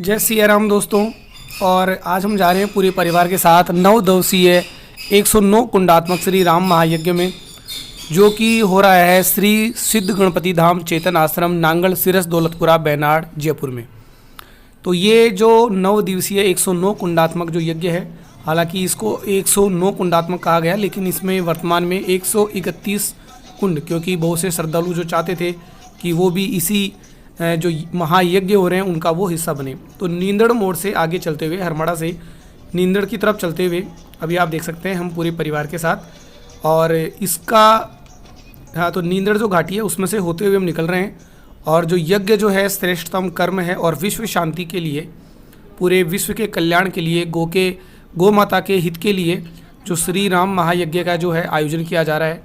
जय सिया राम दोस्तों। और आज हम जा रहे हैं पूरे परिवार के साथ 9 दिवसीय 109 कुंडात्मक श्री राम महायज्ञ में, जो कि हो रहा है श्री सिद्ध गणपति धाम चेतन आश्रम नांगल सिरस दौलतपुरा बेनाड जयपुर में। तो ये जो 9 दिवसीय 109 कुंडात्मक जो यज्ञ है, हालांकि इसको 109 कुंडात्मक कहा गया, लेकिन इसमें वर्तमान में 131 कुंड, क्योंकि बहुत से श्रद्धालु जो चाहते थे कि वो भी इसी जो महायज्ञ हो रहे हैं उनका वो हिस्सा बने। तो नींदड़ मोड़ से आगे चलते हुए, हरमड़ा से नींदड़ की तरफ चलते हुए अभी आप देख सकते हैं हम पूरे परिवार के साथ, और इसका तो नींदड़ जो घाटी है उसमें से होते हुए हम निकल रहे हैं। और जो यज्ञ जो है श्रेष्ठतम कर्म है और विश्व शांति के लिए, पूरे विश्व के कल्याण के लिए, गौ माता के हित के लिए जो श्री राम महायज्ञ का जो है आयोजन किया जा रहा है।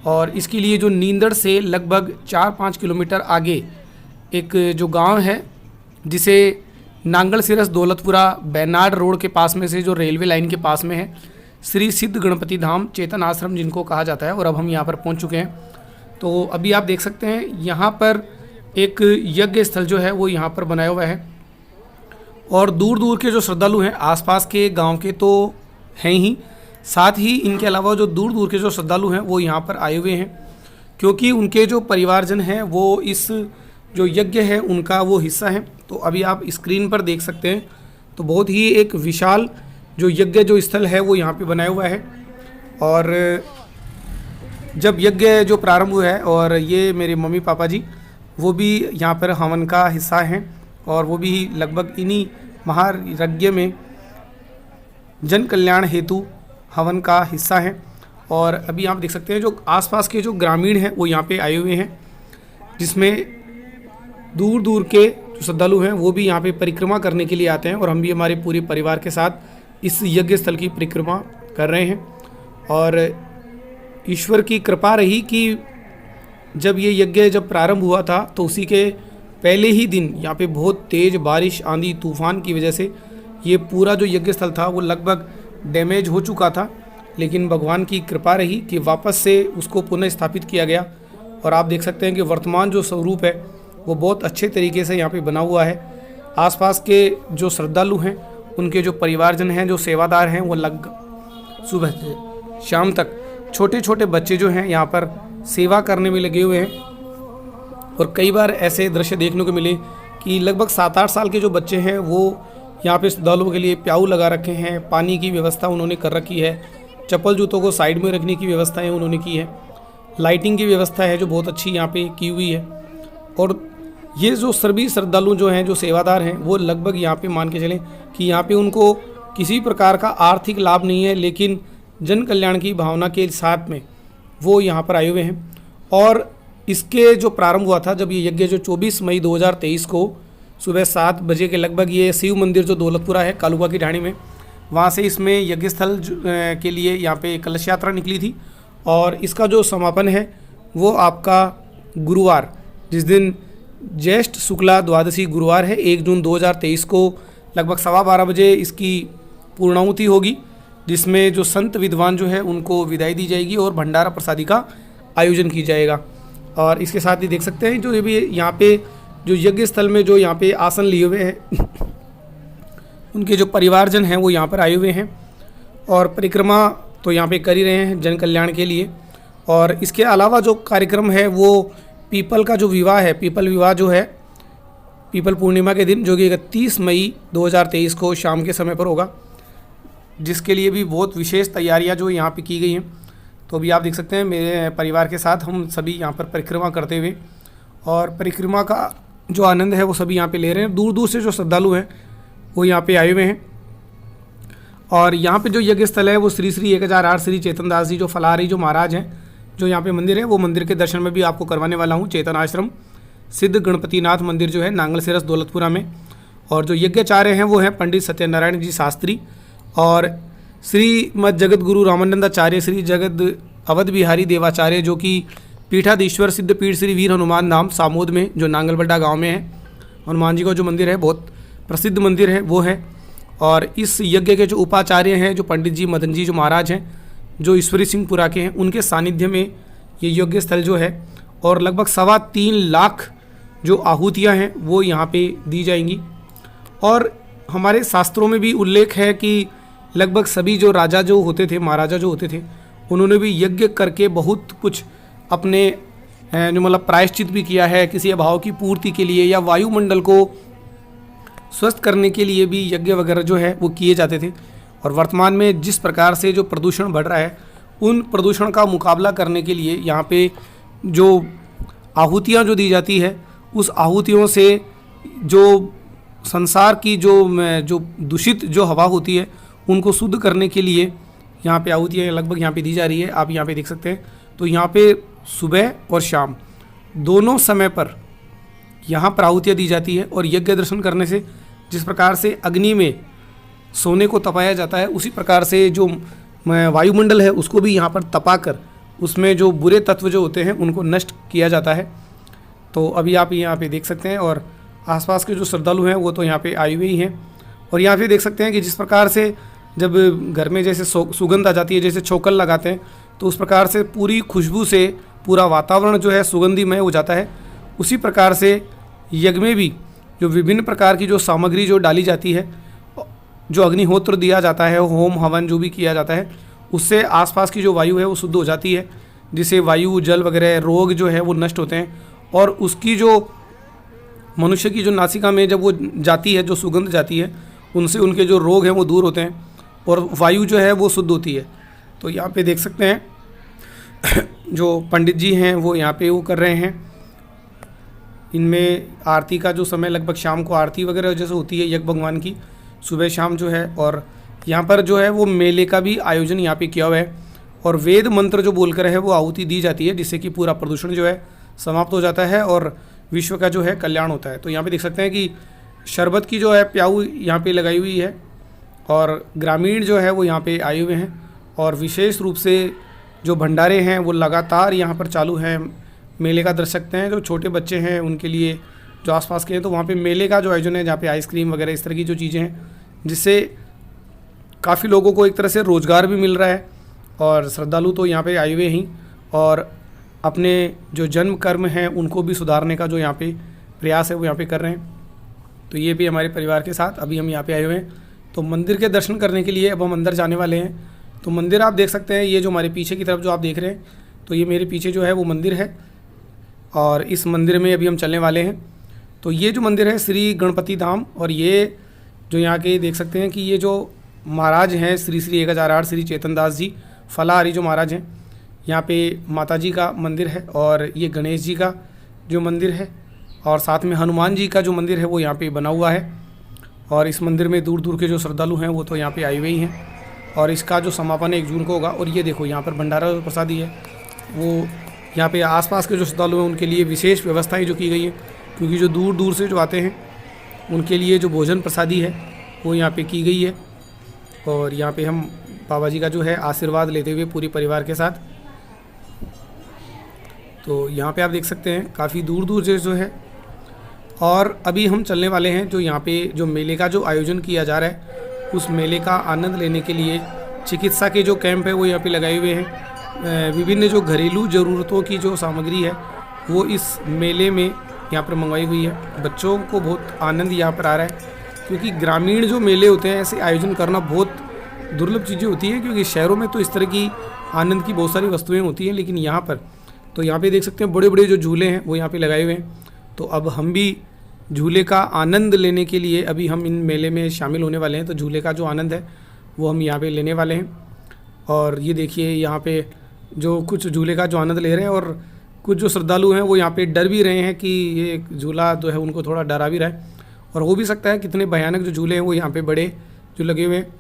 और इसके लिए जो नींदड़ से लगभग 4-5 किलोमीटर आगे एक जो गांव है, जिसे नांगल सिरस दौलतपुरा बेनाड रोड के पास में से जो रेलवे लाइन के पास में है, श्री सिद्ध गणपति धाम चेतन आश्रम जिनको कहा जाता है। और अब हम यहाँ पर पहुँच चुके हैं। तो अभी आप देख सकते हैं यहाँ पर एक यज्ञ स्थल जो है वो यहाँ पर बनाया हुआ है, और दूर दूर के जो श्रद्धालु हैं आसपास के गांव के तो हैं ही, साथ ही इनके अलावा जो दूर दूर के जो श्रद्धालु हैं वो यहाँ पर आए हुए हैं, क्योंकि उनके जो परिवारजन हैं वो इस जो यज्ञ है उनका वो हिस्सा है। तो अभी आप स्क्रीन पर देख सकते हैं, तो बहुत ही एक विशाल जो यज्ञ जो स्थल है वो यहाँ पे बनाया हुआ है। और जब यज्ञ जो प्रारंभ हुआ है, और ये मेरे मम्मी पापा जी वो भी यहाँ पर हवन का हिस्सा हैं, और वो भी लगभग इन्हीं महायज्ञ में जन कल्याण हेतु हवन का हिस्सा है। और अभी आप देख सकते हैं जो आसपास के जो ग्रामीण हैं वो यहाँ पे आए हुए हैं, जिसमें दूर दूर के जो श्रद्धालु हैं वो भी यहाँ पे परिक्रमा करने के लिए आते हैं। और हम भी हमारे पूरे परिवार के साथ इस यज्ञ स्थल की परिक्रमा कर रहे हैं। और ईश्वर की कृपा रही कि जब ये यज्ञ जब प्रारंभ हुआ था तो उसी के पहले ही दिन यहाँ पे बहुत तेज़ बारिश, आंधी, तूफान की वजह से ये पूरा जो यज्ञ स्थल था वो लगभग डैमेज हो चुका था, लेकिन भगवान की कृपा रही कि वापस से उसको पुनः स्थापित किया गया। और आप देख सकते हैं कि वर्तमान जो स्वरूप है वो बहुत अच्छे तरीके से यहाँ पे बना हुआ है। आसपास के जो श्रद्धालु हैं, उनके जो परिवारजन हैं, जो सेवादार हैं, वो सुबह से शाम तक छोटे छोटे बच्चे जो हैं यहाँ पर सेवा करने में लगे हुए हैं। और कई बार ऐसे दृश्य देखने को मिले कि लगभग 7-8 साल के जो बच्चे हैं वो यहाँ पे श्रद्धालुओं के लिए प्याऊ लगा रखे हैं, पानी की व्यवस्था उन्होंने कर रखी है, चप्पल जूतों को साइड में रखने की व्यवस्थाएं उन्होंने की है, लाइटिंग की व्यवस्था है जो बहुत अच्छी यहाँ पे की हुई है। और ये जो सभी श्रद्धालु जो हैं, जो सेवादार हैं, वो लगभग यहाँ पे मान के चलें कि यहाँ पे उनको किसी प्रकार का आर्थिक लाभ नहीं है, लेकिन जन कल्याण की भावना के साथ में वो यहाँ पर आए हुए हैं। और इसके जो प्रारंभ हुआ था, जब ये यज्ञ जो 24 मई 2023 को सुबह 7 बजे के लगभग, ये शिव मंदिर जो दौलतपुरा है कालुका की ढाणी में, वहाँ से इसमें यज्ञ स्थल के लिए यहाँ पे कलश यात्रा निकली थी। और इसका जो समापन है वो आपका गुरुवार, जिस दिन ज्येष्ठ शुक्ला द्वादशी गुरुवार है, 1 जून 2023 को लगभग 12:15 बजे इसकी पूर्णाहुति होगी, जिसमें जो संत विद्वान जो है उनको विदाई दी जाएगी और भंडारा प्रसादी का आयोजन किया जाएगा। और इसके साथ ही देख सकते हैं जो ये भी यहाँ पे जो यज्ञ स्थल में जो यहाँ पे आसन लिए हुए हैं उनके जो परिवारजन हैं वो यहाँ पर आए हुए हैं, और परिक्रमा तो यहाँ पे कर ही रहे हैं जन कल्याण के लिए। और इसके अलावा जो कार्यक्रम है वो पीपल का जो विवाह है, पीपल विवाह जो है पीपल पूर्णिमा के दिन, जो कि 31 मई 2023 को शाम के समय पर होगा, जिसके लिए भी बहुत विशेष तैयारियां जो यहाँ पे की गई हैं। तो अभी आप देख सकते हैं मेरे परिवार के साथ हम सभी यहाँ पर परिक्रमा करते हुए, और परिक्रमा का जो आनंद है वो सभी यहाँ पे ले रहे हैं। दूर दूर से जो श्रद्धालु हैं वो यहाँ पे आए हुए हैं। और यहाँ पे जो यज्ञ स्थल है वो श्री श्री 1008 श्री चेतन दास जी जो फलारी जो महाराज हैं, जो यहाँ पे मंदिर है, वो मंदिर के दर्शन में भी आपको करवाने वाला हूँ। चेतन आश्रम सिद्ध गणपतिनाथ मंदिर जो है नांगल सिरस दौलतपुरा में। और जो यज्ञाचार्य हैं वो हैं पंडित सत्यनारायण जी शास्त्री, और श्री मद जगत गुरु रामानंदाचार्य श्री जगत अवध बिहारी देवाचार्य, जो कि पीठाधीश्वर सिद्ध पीठ श्री वीर हनुमान धाम सामोद में, जो नांगलबड्डा गांव में है, हनुमान जी का जो मंदिर है बहुत प्रसिद्ध मंदिर है वो है। और इस यज्ञ के जो उपाचार्य हैं, जो पंडित जी मदन जी जो महाराज हैं, जो ईश्वरी सिंहपुरा के हैं, उनके सानिध्य में ये यज्ञ स्थल जो है, और लगभग 3.25 लाख जो आहुतियाँ हैं वो यहाँ पे दी जाएंगी। और हमारे शास्त्रों में भी उल्लेख है कि लगभग सभी जो राजा जो होते थे, महाराजा जो होते थे, उन्होंने भी यज्ञ करके बहुत कुछ अपने जो मतलब प्रायश्चित भी किया है, किसी अभाव की पूर्ति के लिए या वायुमंडल को स्वस्थ करने के लिए भी यज्ञ वगैरह जो है वो किए जाते थे। और वर्तमान में जिस प्रकार से जो प्रदूषण बढ़ रहा है, उन प्रदूषण का मुकाबला करने के लिए यहाँ पे जो आहुतियाँ जो दी जाती है, उस आहुतियों से जो संसार की जो दूषित जो हवा होती है उनको शुद्ध करने के लिए यहाँ पे आहुतियाँ लगभग यहाँ पे दी जा रही है। आप यहाँ पे देख सकते हैं। तो यहाँ पे सुबह और शाम दोनों समय पर यहाँ पर आहुतियाँ दी जाती है। और यज्ञ दर्शन करने से जिस प्रकार से अग्नि में सोने को तपाया जाता है, उसी प्रकार से जो वायुमंडल है उसको भी यहाँ पर तपा कर उसमें जो बुरे तत्व जो होते हैं उनको नष्ट किया जाता है। तो अभी आप यहाँ पे देख सकते हैं। और आसपास के जो श्रद्धालु हैं वो तो यहाँ पे आए हुए ही हैं। और यहाँ पे देख सकते हैं कि जिस प्रकार से जब घर में जैसे सुगंध आ जाती है, जैसे छोकल लगाते हैं, तो उस प्रकार से पूरी खुशबू से पूरा वातावरण जो है सुगंधिमय हो जाता है। उसी प्रकार से यज्ञ में भी जो विभिन्न प्रकार की जो सामग्री जो डाली जाती है, जो अग्निहोत्र दिया जाता है, होम हवन जो भी किया जाता है, उससे आसपास की जो वायु है वो शुद्ध हो जाती है, जिससे वायु जल वगैरह रोग जो है वो नष्ट होते हैं। और उसकी जो मनुष्य की जो नासिका में जब वो जाती है, जो सुगंध जाती है, उनसे उनके जो रोग हैं वो दूर होते हैं और वायु जो है वो शुद्ध होती है। तो यहाँ पे देख सकते हैं जो पंडित जी हैं वो यहाँ पे वो कर रहे हैं। इनमें आरती का जो समय लगभग शाम को आरती वगैरह जैसे होती है यज्ञ भगवान की, सुबह शाम जो है। और यहाँ पर जो है वो मेले का भी आयोजन यहाँ पे किया हुआ है और वेद मंत्र जो बोलकर है वो आहुति दी जाती है, जिससे कि पूरा प्रदूषण जो है समाप्त हो जाता है और विश्व का जो है कल्याण होता है। तो यहाँ पे देख सकते हैं कि शरबत की जो है प्याऊ यहाँ पे लगाई हुई है और ग्रामीण जो है वो यहाँ पे आए हुए हैं। और विशेष रूप से जो भंडारे हैं वो लगातार यहाँ पर चालू हैं। मेले का दर्शक सकते हैं, जो छोटे बच्चे हैं उनके लिए जो आसपास के हैं, तो वहाँ पे मेले का जो आयोजन है जहाँ पे आइसक्रीम वगैरह इस तरह की जो चीज़ें हैं, जिससे काफ़ी लोगों को एक तरह से रोज़गार भी मिल रहा है। और श्रद्धालु तो यहाँ पे आए हुए ही और अपने जो जन्म कर्म हैं उनको भी सुधारने का जो यहाँ पे प्रयास है वो यहाँ पे कर रहे हैं। तो ये भी हमारे परिवार के साथ अभी हम यहाँ पे आए हुए हैं। तो मंदिर के दर्शन करने के लिए अब हम अंदर जाने वाले हैं। तो मंदिर आप देख सकते हैं, ये जो हमारे पीछे की तरफ जो आप देख रहे हैं, तो ये मेरे पीछे जो है वो मंदिर है और इस मंदिर में अभी हम चलने वाले हैं। तो ये जो मंदिर है श्री गणपति धाम, और ये जो यहाँ के देख सकते हैं कि ये जो महाराज हैं श्री श्री 1008 श्री चेतन दास जी फलाहारी जो महाराज हैं, यहाँ पे माता जी का मंदिर है और ये गणेश जी का जो मंदिर है और साथ में हनुमान जी का जो मंदिर है वो यहाँ पे बना हुआ है। और इस मंदिर में दूर दूर के जो श्रद्धालु हैं वो तो यहाँ पे आए हुए ही हैं। और इसका जो समापन 1 जून को होगा। और ये देखो यहाँ पर भंडारा जो प्रसादी है वो यहाँ पे आसपास के जो श्रद्धालु हैं उनके लिए विशेष व्यवस्थाएं जो की गई हैं, क्योंकि जो दूर दूर से जो आते हैं उनके लिए जो भोजन प्रसादी है वो यहाँ पे की गई है। और यहाँ पे हम बाबा जी का जो है आशीर्वाद लेते हुए पूरी परिवार के साथ। तो यहाँ पे आप देख सकते हैं काफ़ी दूर दूर से जो है। और अभी हम चलने वाले हैं जो यहाँ पे जो मेले का जो आयोजन किया जा रहा है, उस मेले का आनंद लेने के लिए चिकित्सा के जो कैंप है वो यहाँ पे लगाए हुए हैं। विभिन्न जो घरेलू ज़रूरतों की जो सामग्री है वो इस मेले में यहाँ पर मंगवाई हुई है। बच्चों को बहुत आनंद यहाँ पर आ रहा है, क्योंकि ग्रामीण जो मेले होते हैं ऐसे आयोजन करना बहुत दुर्लभ चीज़ें होती हैं, क्योंकि शहरों में तो इस तरह की आनंद की बहुत सारी वस्तुएं होती हैं, लेकिन यहाँ पर तो यहाँ पे देख सकते हैं बड़े बड़े जो झूले हैं वो यहाँ पे लगाए हुए हैं। तो अब हम भी झूले का आनंद लेने के लिए अभी हम इन मेले में शामिल होने वाले हैं। तो झूले का जो आनंद है वो हम यहाँ पे लेने वाले हैं। और ये देखिए यहाँ पे जो कुछ झूले का जो आनंद ले रहे हैं और कुछ जो श्रद्धालु हैं वो यहाँ पे डर भी रहे हैं कि ये झूला जो है उनको थोड़ा डरा भी रहा है। और हो भी सकता है कितने भयानक जो झूले हैं वो यहाँ पे बड़े जो लगे हुए हैं।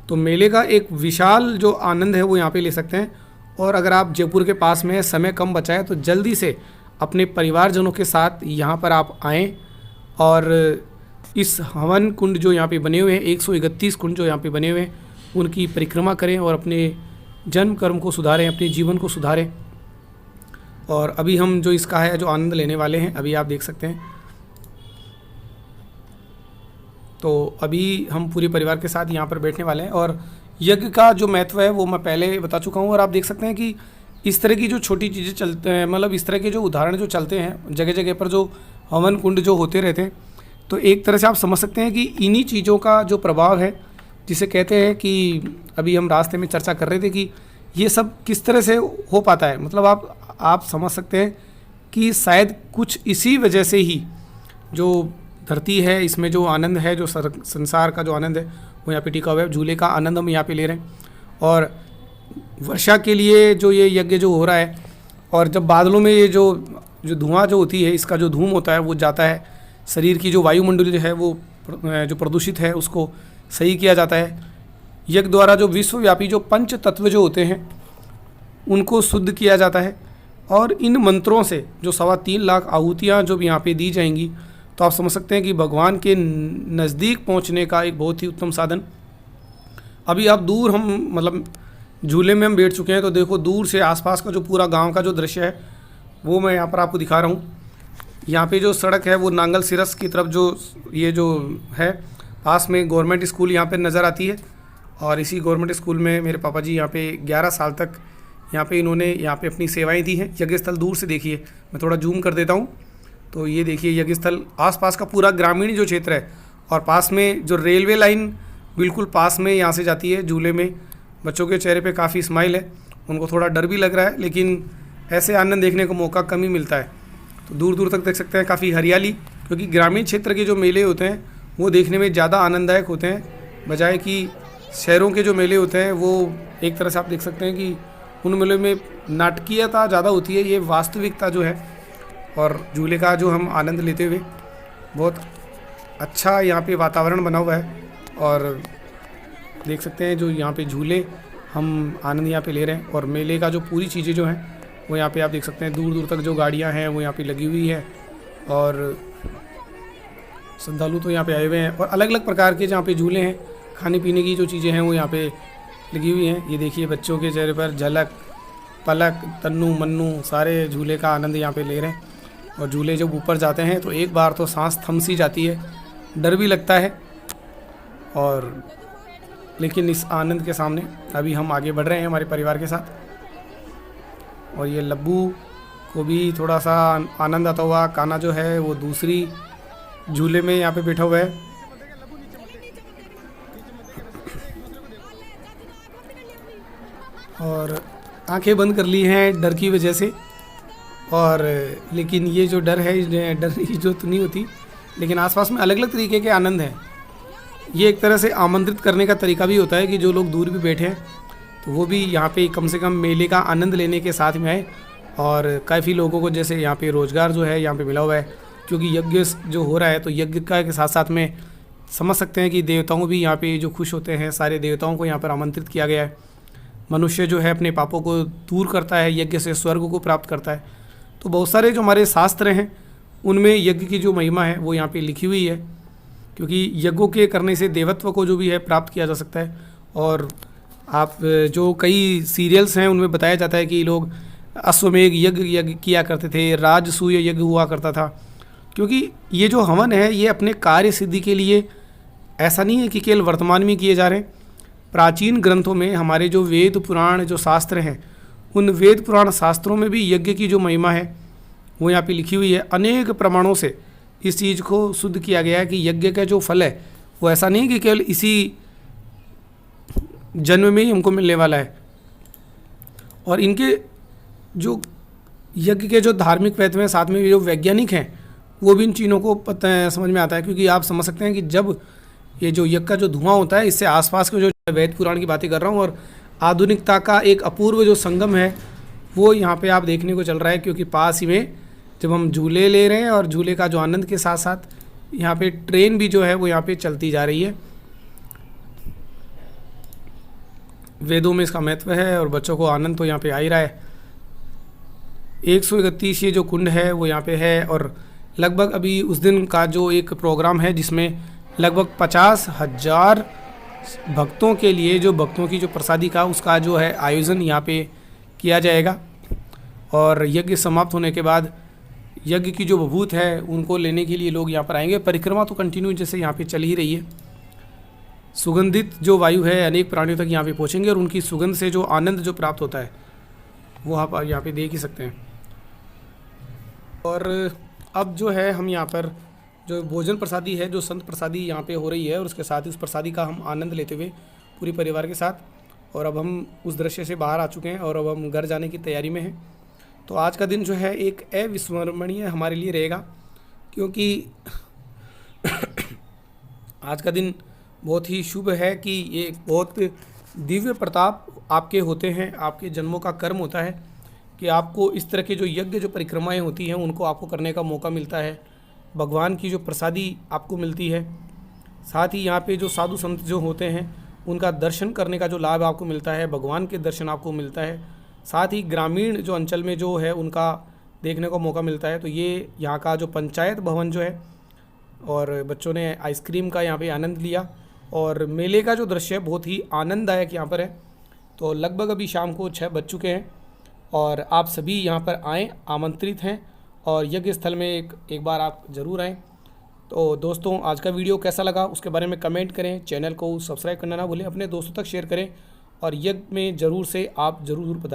तो मेले का एक विशाल जो आनंद है वो यहाँ पे ले सकते हैं। और अगर आप जयपुर के पास में समय कम बचा है तो जल्दी से अपने परिवारजनों के साथ यहाँ पर आप आएँ और इस हवन कुंड जो यहाँ पे बने हुए हैं, 131 कुंड जो यहाँ पे बने हुए हैं, उनकी परिक्रमा करें और अपने जन्म कर्म को सुधारें, अपने जीवन को सुधारें। और अभी हम जो इसका है जो आनंद लेने वाले हैं, अभी आप देख सकते हैं। तो अभी हम पूरे परिवार के साथ यहाँ पर बैठने वाले हैं। और यज्ञ का जो महत्व है वो मैं पहले बता चुका हूँ। और आप देख सकते हैं कि इस तरह की जो छोटी चीज़ें चलते हैं, मतलब इस तरह के जो उदाहरण जो चलते हैं जगह जगह पर, जो हवन कुंड जो होते रहते हैं, तो एक तरह से आप समझ सकते हैं कि इन्हीं चीज़ों का जो प्रभाव है, जिसे कहते हैं कि अभी हम रास्ते में चर्चा कर रहे थे कि ये सब किस तरह से हो पाता है। मतलब आप समझ सकते हैं कि शायद कुछ इसी वजह से ही जो धरती है, इसमें जो आनंद है, जो संसार का जो आनंद है वो यहाँ पे टिका हुआ है। झूले का आनंद हम यहाँ पे ले रहे हैं। और वर्षा के लिए जो ये यज्ञ जो हो रहा है, और जब बादलों में ये जो धुआं जो होती है, इसका जो धूम होता है वो जाता है, शरीर की जो वायुमंडल जो है वो जो प्रदूषित है उसको सही किया जाता है। यज्ञ द्वारा जो विश्वव्यापी जो पंच तत्व जो होते हैं उनको शुद्ध किया जाता है। और इन मंत्रों से जो 3.25 लाख आहुतियाँ जो भी यहाँ पे दी जाएंगी, तो आप समझ सकते हैं कि भगवान के नज़दीक पहुँचने का एक बहुत ही उत्तम साधन। अभी आप दूर हम मतलब झूले में हम बैठ चुके हैं, तो देखो दूर से आसपास का जो पूरा गांव का जो दृश्य है वो मैं यहाँ पर आपको दिखा रहा हूँ। यहाँ पे जो सड़क है वो नांगल सिरस की तरफ जो ये जो है, पास में गवर्नमेंट स्कूल यहाँ पे नज़र आती है। और इसी गवर्नमेंट स्कूल में मेरे पापा जी यहाँ पे 11 साल तक यहाँ पे इन्होंने यहाँ पे अपनी सेवाएं दी हैं। यज्ञ स्थल दूर से देखिए, मैं थोड़ा जूम कर देता हूँ, तो ये देखिए यज्ञ स्थल, आसपास का पूरा ग्रामीण जो क्षेत्र है, और पास में जो रेलवे लाइन बिल्कुल पास में यहाँ से जाती है। झूले में बच्चों के चेहरे पे काफ़ी स्माइल है, उनको थोड़ा डर भी लग रहा है, लेकिन ऐसे आनंद देखने का मौका कम ही मिलता है। तो दूर दूर तक देख सकते हैं काफ़ी हरियाली, क्योंकि ग्रामीण क्षेत्र के जो मेले होते हैं वो देखने में ज़्यादा आनंददायक होते हैं, बजाय कि शहरों के जो मेले होते हैं वो एक तरह से आप देख सकते हैं कि उन मेलों में नाटकीयता ज़्यादा होती है, ये वास्तविकता जो है। और झूले का जो हम आनंद लेते हुए बहुत अच्छा यहाँ पे वातावरण बना हुआ है, और देख सकते हैं जो यहाँ पे झूले हम आनंद यहाँ पे ले रहे हैं। और मेले का जो पूरी चीज़ें जो हैं वो यहाँ पे आप देख सकते हैं, दूर दूर तक जो गाड़ियाँ हैं वो यहाँ पे लगी हुई है, और श्रद्धालु तो यहाँ पे आए हुए हैं। और अलग अलग प्रकार के जहाँ पे झूले हैं, खाने पीने की जो चीज़ें हैं वो यहाँ पे लगी हुई हैं। ये देखिए बच्चों के चेहरे पर झलक, पलक, तन्नू मन्नू सारे झूले का आनंद यहाँ पे ले रहे हैं। और झूले जब ऊपर जाते हैं तो एक बार तो सांस थम सी जाती है, डर भी लगता है, और लेकिन इस आनंद के सामने अभी हम आगे बढ़ रहे हैं हमारे परिवार के साथ। और ये लब्बू को भी थोड़ा सा आनंद आता हुआ, काना जो है वो दूसरी झूले में यहाँ पे बैठा हुआ है। और आंखें बंद कर ली हैं डर की वजह से, और लेकिन ये जो डर है, डर की जरूरत नहीं होती, लेकिन आसपास में अलग अलग तरीके के आनंद हैं। ये एक तरह से आमंत्रित करने का तरीका भी होता है कि जो लोग दूर भी बैठे हैं तो वो भी यहाँ पे कम से कम मेले का आनंद लेने के साथ में आए। और काफ़ी लोगों को जैसे यहाँ पे रोज़गार जो है यहाँ पे मिला हुआ है, क्योंकि यज्ञ जो हो रहा है तो यज्ञ का के साथ साथ में समझ सकते हैं कि देवताओं भी यहाँ पे जो खुश होते हैं, सारे देवताओं को यहाँ पर आमंत्रित किया गया है। मनुष्य जो है अपने पापों को दूर करता है, यज्ञ से स्वर्ग को प्राप्त करता है। तो बहुत सारे जो हमारे शास्त्र हैं उनमें यज्ञ की जो महिमा है वो यहाँ पे लिखी हुई है, क्योंकि यज्ञों के करने से देवत्व को जो भी है प्राप्त किया जा सकता है। और आप जो कई सीरियल्स हैं उनमें बताया जाता है कि लोग अश्वमेघ यज्ञ किया करते थे, राजसूय यज्ञ हुआ करता था, क्योंकि ये जो हवन है ये अपने कार्य सिद्धि के लिए ऐसा नहीं है कि केवल वर्तमान में किए जा रहे हैं। प्राचीन ग्रंथों में हमारे जो वेद पुराण जो शास्त्र हैं, उन वेद पुराण शास्त्रों में भी यज्ञ की जो महिमा है वो यहाँ पे लिखी हुई है। अनेक प्रमाणों से इस चीज़ को शुद्ध किया गया है कि यज्ञ का जो फल है वो ऐसा नहीं कि केवल इसी जन्म में ही हमको मिलने वाला है। और इनके जो यज्ञ के जो धार्मिक महत्व हैं, साथ में जो वैज्ञानिक हैं, वो भी इन चीज़ों को पता समझ में आता है। क्योंकि आप समझ सकते हैं कि जब ये जो यज्ञ का जो धुआं होता है, इससे आसपास के जो वेद पुराण की बातें कर रहा हूँ और आधुनिकता का एक अपूर्व जो संगम है वो यहाँ पे आप देखने को चल रहा है। क्योंकि पास ही में जब हम झूले ले रहे हैं और झूले का जो आनंद के साथ साथ यहाँ पे ट्रेन भी जो है वो यहाँ पे चलती जा रही है। वेदों में इसका महत्व है और बच्चों को आनंद तो यहाँ पे आ ही रहा है। 131 ये जो कुंड है वो यहाँ पे है, और लगभग अभी उस दिन का जो एक प्रोग्राम है जिसमें लगभग 50,000 भक्तों के लिए, जो भक्तों की जो प्रसादी का उसका जो है आयोजन यहाँ पे किया जाएगा। और यज्ञ समाप्त होने के बाद यज्ञ की जो बभूत है उनको लेने के लिए लोग यहाँ पर आएंगे। परिक्रमा तो कंटिन्यू जैसे यहाँ पे चल ही रही है। सुगंधित जो वायु है अनेक प्राणियों तक यहाँ पे पहुँचेंगे और उनकी सुगंध से जो आनंद जो प्राप्त होता है वो आप यहाँ पे देख ही सकते हैं। और अब जो है हम यहाँ पर जो भोजन प्रसादी है, जो संत प्रसादी यहाँ पे हो रही है, और उसके साथ ही उस प्रसादी का हम आनंद लेते हुए पूरी परिवार के साथ। और अब हम उस दृश्य से बाहर आ चुके हैं और अब हम घर जाने की तैयारी में हैं। तो आज का दिन जो है एक अविस्मरणीय हमारे लिए रहेगा, क्योंकि आज का दिन बहुत ही शुभ है कि ये बहुत दिव्य प्रताप आपके होते हैं, आपके जन्मों का कर्म होता है कि आपको इस तरह के जो यज्ञ, जो परिक्रमाएं होती हैं, उनको आपको करने का मौका मिलता है। भगवान की जो प्रसादी आपको मिलती है, साथ ही यहाँ पे जो साधु संत जो होते हैं उनका दर्शन करने का जो लाभ आपको मिलता है, भगवान के दर्शन आपको मिलता है। साथ ही ग्रामीण जो अंचल में जो है उनका देखने को मौका मिलता है। तो ये यहाँ का जो पंचायत भवन जो है, और बच्चों ने आइसक्रीम का यहाँ पे आनंद लिया, और मेले का जो दृश्य है बहुत ही आनंददायक यहाँ पर है। तो लगभग अभी शाम को 6 बज चुके हैं और आप सभी यहाँ पर आएँ, आमंत्रित हैं, और यज्ञ स्थल में एक बार आप ज़रूर आएँ। तो दोस्तों, आज का वीडियो कैसा लगा उसके बारे में कमेंट करें, चैनल को सब्सक्राइब करना ना भूलें, अपने दोस्तों तक शेयर करें, और यज्ञ में ज़रूर से आप ज़रूर पधारें।